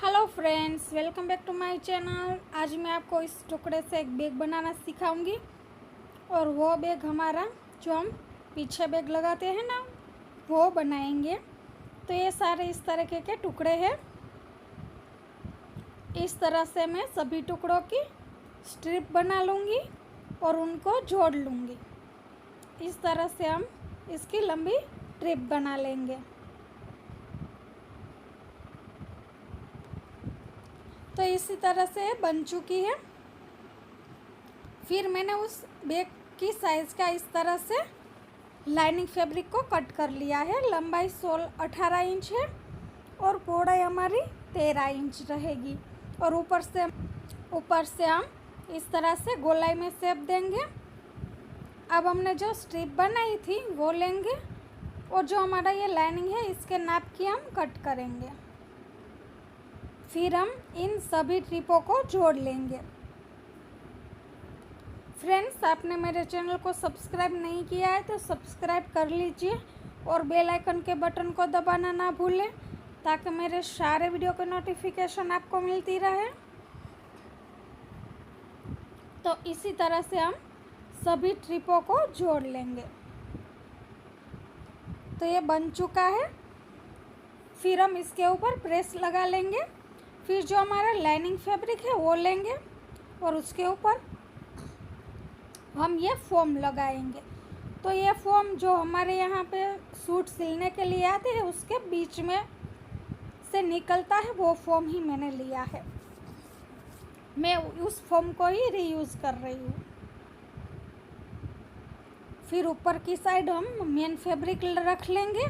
Hello friends, welcome back to my channel. आज मैं आपको इस टुकड़े से एक बैग बनाना सिखाऊंगी। और वो बैग हमारा जो हम पीछे बैग लगाते हैं ना, वो बनाएंगे। तो ये सारे इस तरीके के टुकड़े हैं। इस तरह से मैं सभी टुकड़ों की स्ट्रिप बना लूँगी और उनको जोड़ लूँगी। इस तरह से हम इसकी लंबी स्ट्रिप बना लेंगे। तो इसी तरह से बन चुकी है। फिर मैंने उस बैग की साइज़ का इस तरह से लाइनिंग फैब्रिक को कट कर लिया है। लंबाई 18 इंच है और पौड़ाई हमारी 13 इंच रहेगी। और ऊपर से हम इस तरह से गोलाई में शेप देंगे। अब हमने जो स्ट्रिप बनाई थी वो लेंगे और जो हमारा ये लाइनिंग है इसके नाप की हम कट करेंगे। फिर हम इन सभी ट्रिपों को जोड़ लेंगे। फ्रेंड्स, आपने मेरे चैनल को सब्सक्राइब नहीं किया है तो सब्सक्राइब कर लीजिए और बेल आइकन के बटन को दबाना ना भूलें ताकि मेरे सारे वीडियो की नोटिफिकेशन आपको मिलती रहे। तो इसी तरह से हम सभी ट्रिपों को जोड़ लेंगे। तो ये बन चुका है। फिर हम इसके ऊपर प्रेस लगा लेंगे। फिर जो हमारा लाइनिंग फैब्रिक है वो लेंगे और उसके ऊपर हम ये फोम लगाएंगे। तो ये फोम जो हमारे यहाँ पे सूट सिलने के लिए आते हैं उसके बीच में से निकलता है, वो फोम ही मैंने लिया है। मैं उस फोम को ही रीयूज़ कर रही हूँ। फिर ऊपर की साइड हम मेन फैब्रिक रख लेंगे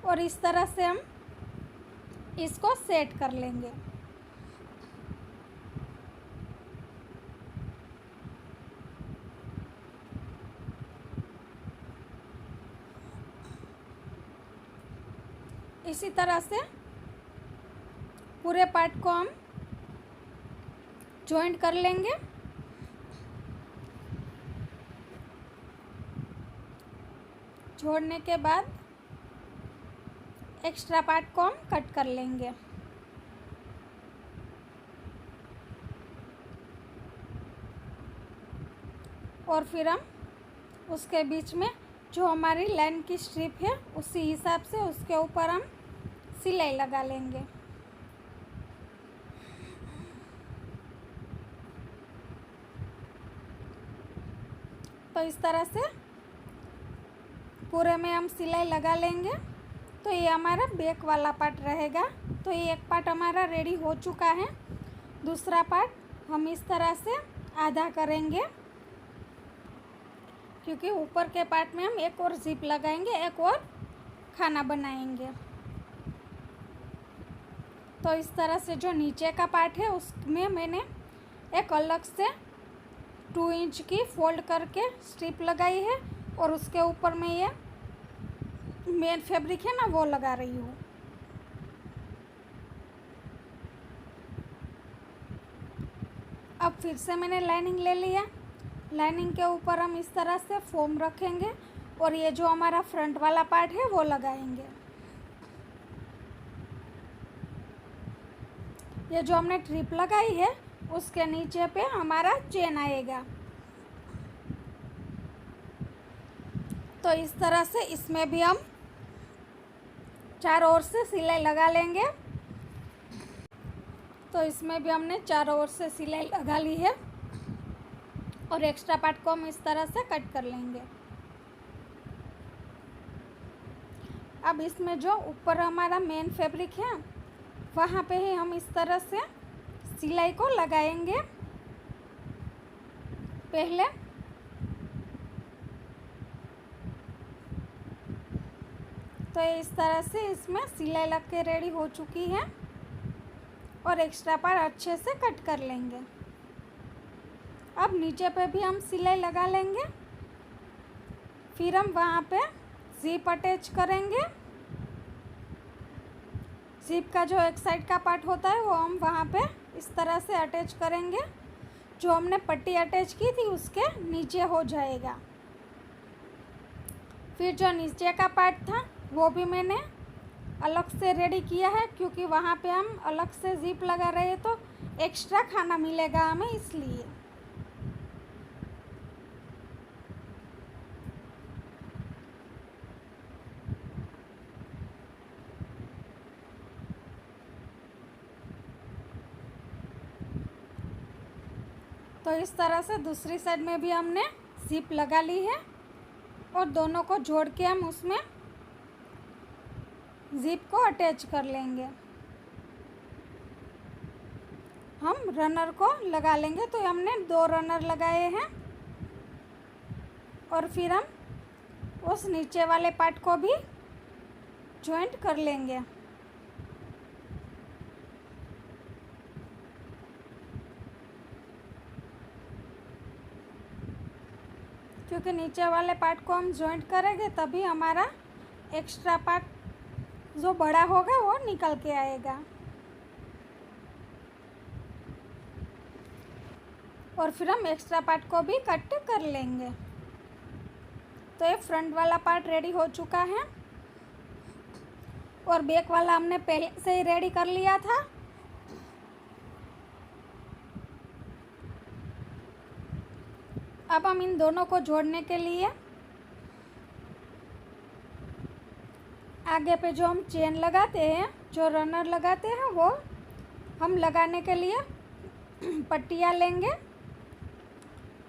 और इस तरह से हम इसको सेट कर लेंगे। इसी तरह से पूरे पार्ट को हम जॉइंट कर लेंगे। जोड़ने के बाद एक्स्ट्रा पार्ट को हम कट कर लेंगे। और फिर हम उसके बीच में जो हमारी लाइन की स्ट्रिप है उसी हिसाब से उसके ऊपर हम सिलाई लगा लेंगे। तो इस तरह से पूरे में हम सिलाई लगा लेंगे। तो ये हमारा बैक वाला पार्ट रहेगा। तो ये एक पार्ट हमारा रेडी हो चुका है। दूसरा पार्ट हम इस तरह से आधा करेंगे क्योंकि ऊपर के पार्ट में हम एक और जिप लगाएंगे, एक और खाना बनाएंगे। तो इस तरह से जो नीचे का पार्ट है उसमें मैंने एक अलग से 2 इंच की फोल्ड करके स्ट्रिप लगाई है और उसके ऊपर में ये मेन फैब्रिक है ना वो लगा रही हूँ। अब फिर से मैंने लाइनिंग ले लिया। लाइनिंग के ऊपर हम इस तरह से फोम रखेंगे और ये जो हमारा फ्रंट वाला पार्ट है वो लगाएंगे। ये जो हमने ट्रिप लगाई है उसके नीचे पे हमारा चेन आएगा। तो इस तरह से इसमें भी हम चारों ओर से सिलाई लगा लेंगे। तो इसमें भी हमने चारों ओर से सिलाई लगा ली है और एक्स्ट्रा पार्ट को हम इस तरह से कट कर लेंगे। अब इसमें जो ऊपर हमारा मेन फैब्रिक है वहाँ पे ही हम इस तरह से सिलाई को लगाएंगे। पहले तो इस तरह से इसमें सिलाई लग के रेडी हो चुकी है और एक्स्ट्रा पार्ट अच्छे से कट कर लेंगे। अब नीचे पे भी हम सिलाई लगा लेंगे। फिर हम वहाँ पे जिप अटैच करेंगे। जिप का जो एक साइड का पार्ट होता है वो हम वहाँ पे इस तरह से अटैच करेंगे। जो हमने पट्टी अटैच की थी उसके नीचे हो जाएगा। फिर जो नीचे का पार्ट था वो भी मैंने अलग से रेडी किया है, क्योंकि वहाँ पे हम अलग से जिप लगा रहे हैं तो एक्स्ट्रा खाना मिलेगा हमें, इसलिए। तो इस तरह से दूसरी साइड में भी हमने जिप लगा ली है और दोनों को जोड़ के हम उसमें जिप को अटैच कर लेंगे। हम रनर को लगा लेंगे, तो हमने 2 रनर लगाए हैं और फिर हम उस नीचे वाले पार्ट को भी जॉइंट कर लेंगे। क्योंकि नीचे वाले पार्ट को हम जॉइंट करेंगे तभी हमारा एक्स्ट्रा पार्ट जो बड़ा होगा वो निकल के आएगा। और फिर हम एक्स्ट्रा पार्ट को भी कट कर लेंगे। तो ये फ्रंट वाला पार्ट रेडी हो चुका है और बैक वाला हमने पहले से ही रेडी कर लिया था। अब हम इन दोनों को जोड़ने के लिए आगे पे जो हम चेन लगाते हैं, जो रनर लगाते हैं, वो हम लगाने के लिए पट्टियाँ लेंगे।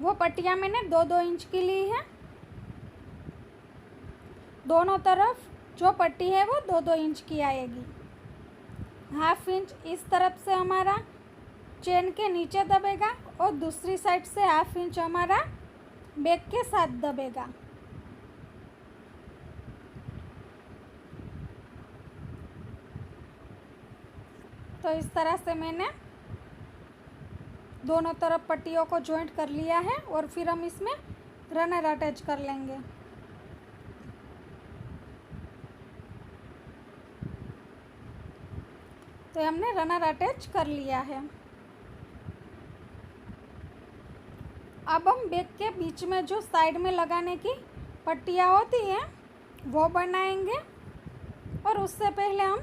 वो पट्टियाँ मैंने 2-2 इंच की ली है। दोनों तरफ जो पट्टी है वो 2-2 इंच की आएगी। 1/2 इंच इस तरफ से हमारा चेन के नीचे दबेगा और दूसरी साइड से 1/2 इंच हमारा बैक के साथ दबेगा। तो इस तरह से मैंने दोनों तरफ पट्टियों को जॉइंट कर लिया है और फिर हम इसमें रनर अटैच कर लेंगे। तो हमने रनर अटैच कर लिया है। अब हम बैक के बीच में जो साइड में लगाने की पट्टियाँ होती हैं वो बनाएंगे। और उससे पहले हम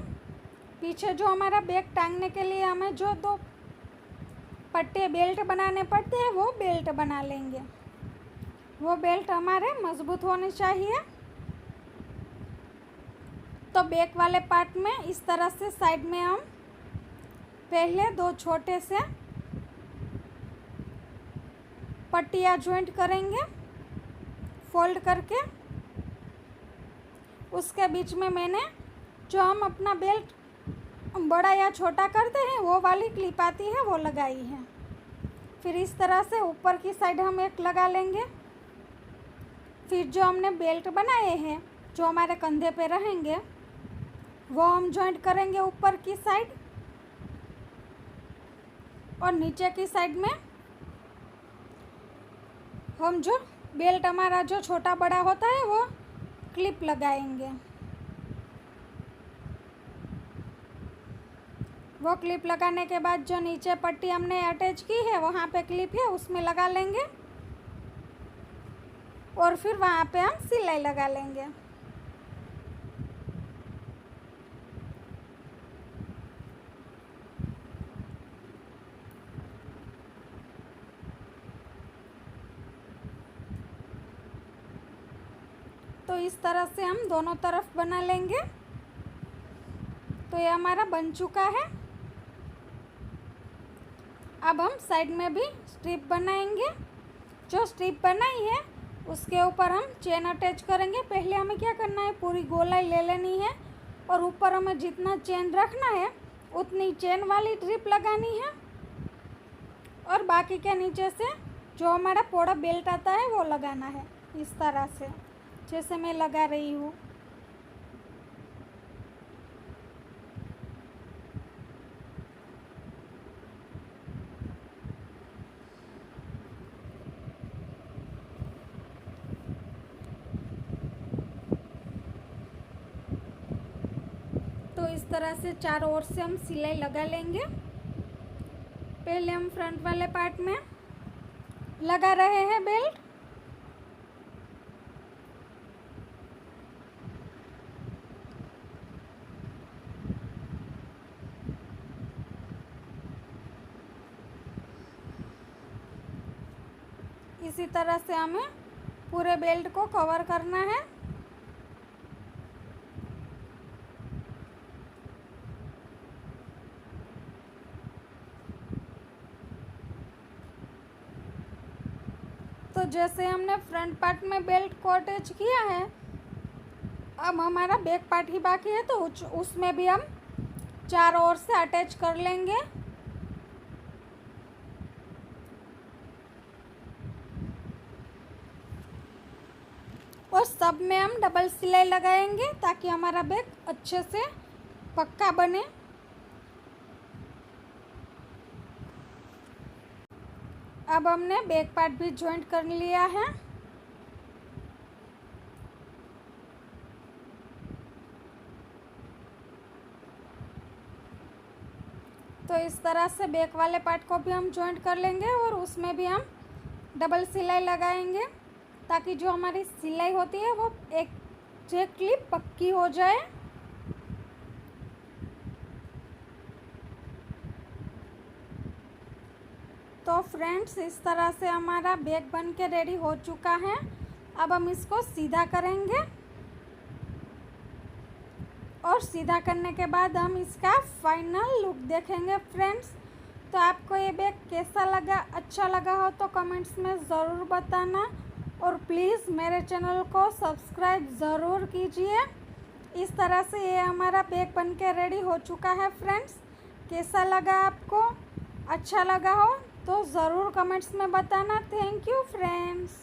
पीछे जो हमारा बैक टांगने के लिए हमें जो 2 पट्टे बेल्ट बनाने पड़ते हैं वो बेल्ट बना लेंगे। वो बेल्ट हमारे मजबूत होने चाहिए। तो बैक वाले पार्ट में इस तरह से साइड में हम पहले 2 छोटे से पट्टियाँ जॉइंट करेंगे फोल्ड करके। उसके बीच में मैंने जो हम अपना बेल्ट बड़ा या छोटा करते हैं वो वाली क्लिप आती है वो लगाई है। फिर इस तरह से ऊपर की साइड हम एक लगा लेंगे। फिर जो हमने बेल्ट बनाए हैं जो हमारे कंधे पे रहेंगे वो हम जॉइंट करेंगे ऊपर की साइड। और नीचे की साइड में हम जो बेल्ट हमारा जो छोटा बड़ा होता है वो क्लिप लगाएंगे। वो क्लिप लगाने के बाद जो नीचे पट्टी हमने अटैच की है वहाँ पे क्लिप है उसमें लगा लेंगे और फिर वहाँ पे हम सिलाई लगा लेंगे। तो इस तरह से हम दोनों तरफ बना लेंगे। तो ये हमारा बन चुका है। अब हम साइड में भी स्ट्रिप बनाएंगे। जो स्ट्रिप बनाई है उसके ऊपर हम चेन अटैच करेंगे। पहले हमें क्या करना है, पूरी गोलाई ले लेनी है और ऊपर हमें जितना चेन रखना है उतनी चेन वाली स्ट्रिप लगानी है और बाकी के नीचे से जो हमारा पोड़ा बेल्ट आता है वो लगाना है इस तरह से, जैसे मैं लगा रही हूँ। तो इस तरह से चारों ओर से हम सिलाई लगा लेंगे। पहले हम फ्रंट वाले पार्ट में लगा रहे हैं बेल्ट। इसी तरह से हमें पूरे बेल्ट को कवर करना है। तो जैसे हमने फ्रंट पार्ट में बेल्ट को अटैच किया है, अब हमारा बैक पार्ट ही बाकी है, तो उसमें भी हम चारों ओर से अटैच कर लेंगे। और सब में हम डबल सिलाई लगाएंगे ताकि हमारा बैग अच्छे से पक्का बने। अब हमने बैक पार्ट भी जॉइंट कर लिया है। तो इस तरह से बैक वाले पार्ट को भी हम जॉइंट कर लेंगे और उसमें भी हम डबल सिलाई लगाएंगे ताकि जो हमारी सिलाई होती है वो एग्जैक्टली पक्की हो जाए। तो फ्रेंड्स, इस तरह से हमारा बैग बन के रेडी हो चुका है। अब हम इसको सीधा करेंगे और सीधा करने के बाद हम इसका फाइनल लुक देखेंगे फ्रेंड्स। तो आपको ये बैग कैसा लगा, अच्छा लगा हो तो कमेंट्स में ज़रूर बताना और प्लीज़ मेरे चैनल को सब्सक्राइब ज़रूर कीजिए। इस तरह से ये हमारा बैग बन के रेडी हो चुका है फ्रेंड्स। कैसा लगा आपको, अच्छा लगा हो तो ज़रूर कमेंट्स में बताना। Thank you friends.